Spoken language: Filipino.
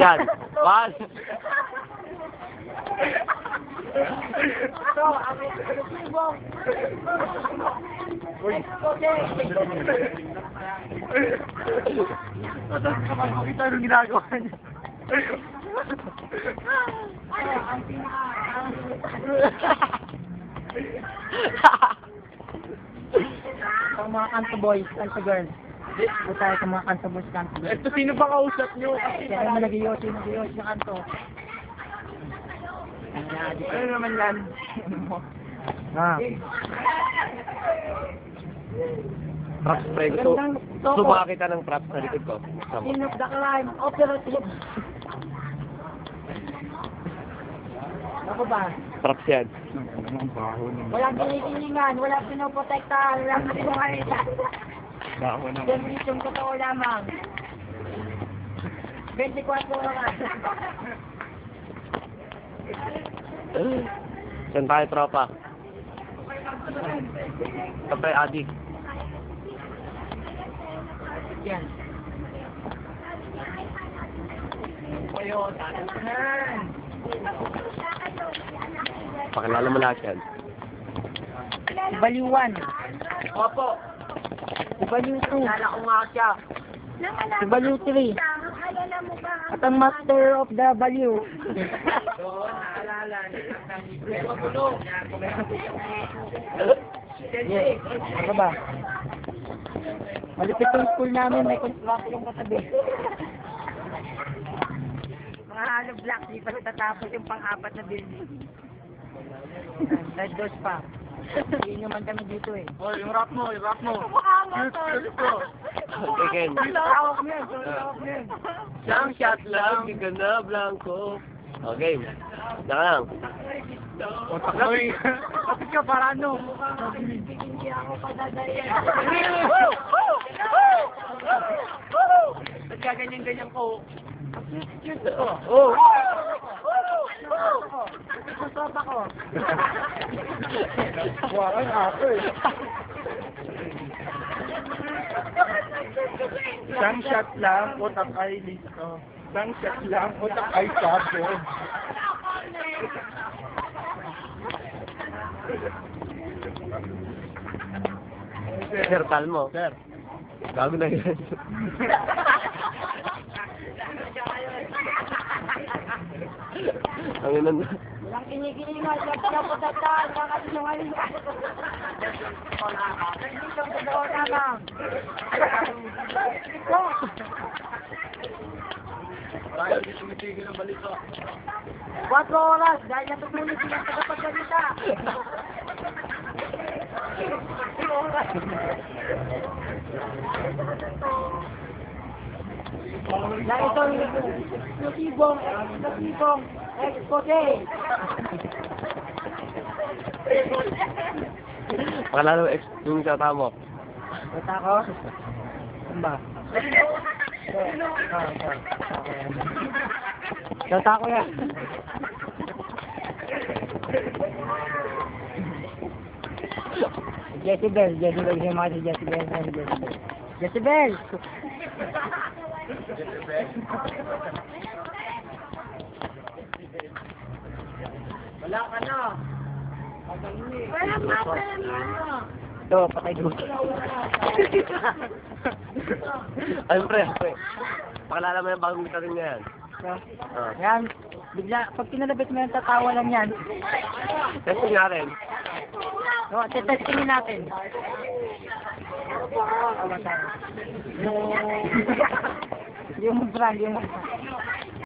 yan. One. So, ang eksklusibong Kapag makita nung ginagawa niya. ang ang mga kanto boys, kanto girls. Ito tayo sa mga kanto boys, kanto girls. Ito, sino ba kausap nyo? Kaya naman nag-iyosi yung kanto. Ano naman yan? Ah. Props, pre. Subukan kita ng props sa likod ko. Sama. Scene of the crime, operative. Ako ba? Props yan. Walang kinikilingan, walang pinoprotektahan, walang pinunghalitan. Baho naman. Demolisyong totoo lamang. 24 oras. Saan tayo, tropa? Kapre, adik. Yan. Pakilala mo lahat yan. Value 1. Opo. Value 2. Kilala ko nga siya. Value 3. At ang master of the value. Yes. Ano ba? Malipit yung school namin, may kontrata yung katabi. Mga hollow blocks, di pa natatapos yung pang-apat na building. Red doors pa. Hindi naman kami dito eh. Oh, yung rap mo. Yes, ko. Okay, Ken. Tawag mo yan, tawag mo yan. Isang shot lang, di ka na, Blanco. Okay. Saka lang. Otak mo eh. Kapit ka para ano? Hindi ako padadaya. Ba't ka ganyan-ganyan ko? Oh! Susot ako. Buwakan ako eh. Isang shot lang, utak ay listo. Isang shot lang, utak ay sabo. Sir, kalmo. Sir. Gago na yan. Ang ina na. Walang kinikilingan, pagkapatatan, kakasinungaling. Hindi siyang totoo lamang. Tayo, hindi tumitigil ang balita. 4 oras, dahil natutuloy silang tagapagsalita. 4 oras. Na ito yung eksklusibong expose. Pakilala mo, yung tata mo. Bata ko? Ano ba? Bata ko yan. Jezebel, yung mga si Jezebel. Jezebel! Wala ka na. Wala na. Ito, patay gusto. Ay, pre. Pakilala mo yung bagong gitarin niya yan. Yan, bigla, pag pinalabit mo yan, tatawa lang yan. Testing natin. So, testingin natin. Yung brand, yung